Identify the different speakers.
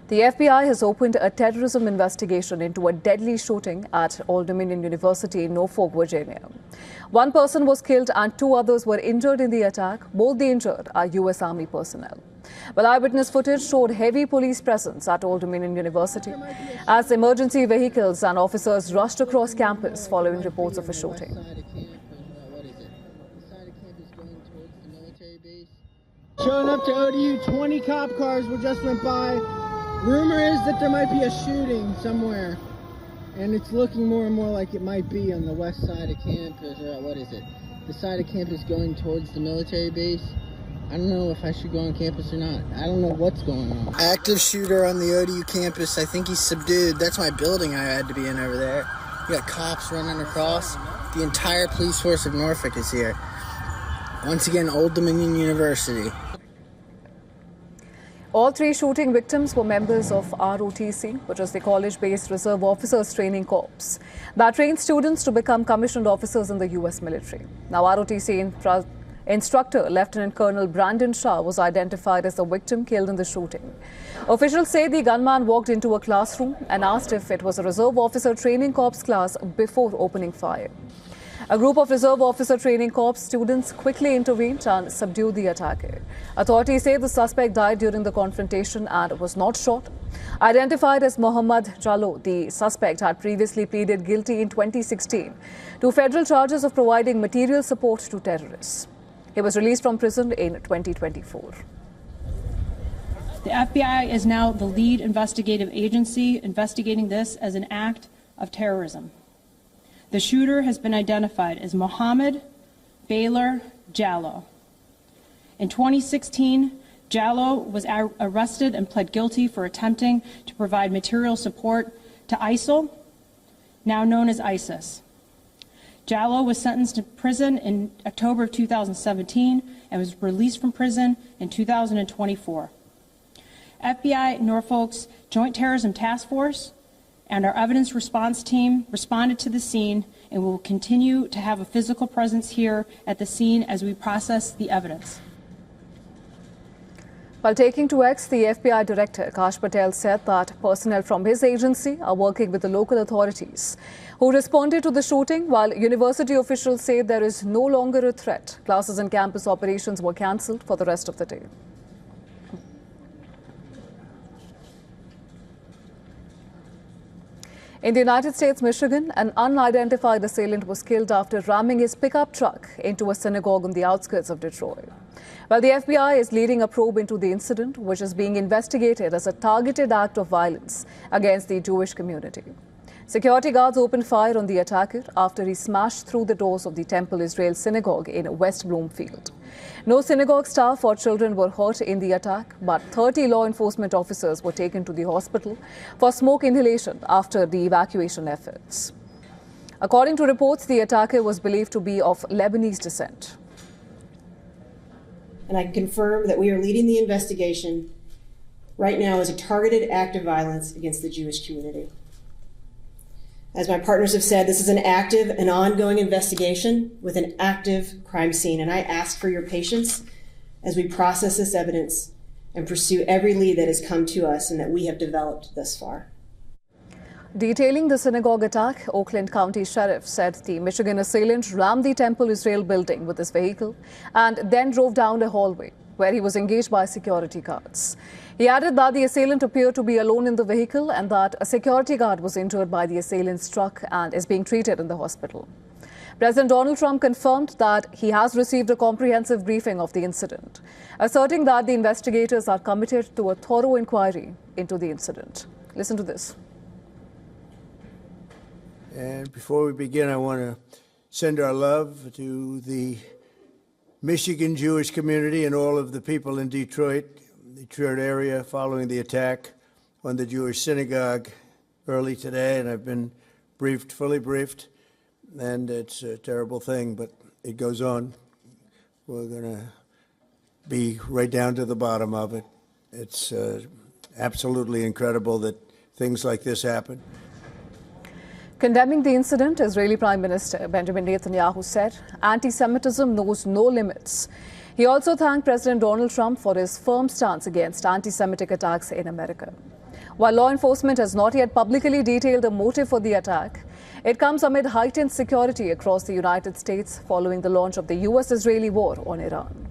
Speaker 1: The FBI has opened a terrorism investigation into a deadly shooting at Old Dominion University in Norfolk, Virginia. One person was killed and two others were injured in the attack. Both the injured are U.S. Army personnel. Well, eyewitness footage showed heavy police presence at Old Dominion University as emergency vehicles and officers rushed across campus following reports of a shooting.
Speaker 2: Showing up to ODU, 20 cop cars just went by. Rumor is that there might be a shooting somewhere, and it's looking more and more like it might be on the west side of campus, or what is it? The side of campus going towards the military base. I don't know if I should go on campus or not. I don't know what's going on. Active shooter on the ODU campus. I think he's subdued. That's my building I had to be in over there. You got cops running across. The entire police force of Norfolk is here. Once again, Old Dominion University.
Speaker 1: All three shooting victims were members of ROTC, which is the college-based Reserve Officers Training Corps that trains students to become commissioned officers in the U.S. military. Now, ROTC instructor Lieutenant Colonel Brandon Shah was identified as the victim killed in the shooting. Officials say the gunman walked into a classroom and asked if it was a Reserve Officer Training Corps class before opening fire. A group of Reserve Officer Training Corps students quickly intervened and subdued the attacker. Authorities say the suspect died during the confrontation and was not shot. Identified as Mohamed Jalloh, the suspect had previously pleaded guilty in 2016 to federal charges of providing material support to terrorists. He was released from prison in 2024.
Speaker 3: The FBI is now the lead investigative agency investigating this as an act of terrorism. The shooter has been identified as Mohamed Bailor Jalloh. In 2016, Jalloh was arrested and pled guilty for attempting to provide material support to ISIL, now known as ISIS. Jalloh was sentenced to prison in October of 2017 and was released from prison in 2024. FBI Norfolk's Joint Terrorism Task Force and our evidence response team responded to the scene and will continue to have a physical presence here at the scene as we process the evidence.
Speaker 1: While taking to X, the FBI Director Kash Patel said that personnel from his agency are working with the local authorities who responded to the shooting, while university officials say there is no longer a threat. Classes and campus operations were cancelled for the rest of the day. In the United States, Michigan, an unidentified assailant was killed after ramming his pickup truck into a synagogue on the outskirts of Detroit. Well, the FBI is leading a probe into the incident, which is being investigated as a targeted act of violence against the Jewish community. Security guards opened fire on the attacker after he smashed through the doors of the Temple Israel synagogue in West Bloomfield. No synagogue staff or children were hurt in the attack, but 30 law enforcement officers were taken to the hospital for smoke inhalation after the evacuation efforts. According to reports, the attacker was believed to be of Lebanese descent.
Speaker 4: And I can confirm that we are leading the investigation right now as a targeted act of violence against the Jewish community. As my partners have said, this is an active and ongoing investigation with an active crime scene, and I ask for your patience as we process this evidence and pursue every lead that has come to us and that we have developed thus far.
Speaker 1: Detailing the synagogue attack, Oakland County Sheriff said the Michigan assailant rammed the Temple Israel building with his vehicle and then drove down a hallway where he was engaged by security guards. He added that the assailant appeared to be alone in the vehicle and that a security guard was injured by the assailant's truck and is being treated in the hospital. President Donald Trump confirmed that he has received a comprehensive briefing of the incident, asserting that the investigators are committed to a thorough inquiry into the incident. Listen to this.
Speaker 5: And before we begin, I want to send our love to the Michigan Jewish community and all of the people in Detroit area following the attack on the Jewish synagogue early today, and I've been briefed, fully briefed, and it's a terrible thing, but it goes on. We're going to be right down to the bottom of it. It's absolutely incredible that things like this happen.
Speaker 1: Condemning the incident, Israeli Prime Minister Benjamin Netanyahu said, "Anti-Semitism knows no limits." He also thanked President Donald Trump for his firm stance against anti-Semitic attacks in America. While law enforcement has not yet publicly detailed the motive for the attack, it comes amid heightened security across the United States following the launch of the US-Israeli war on Iran.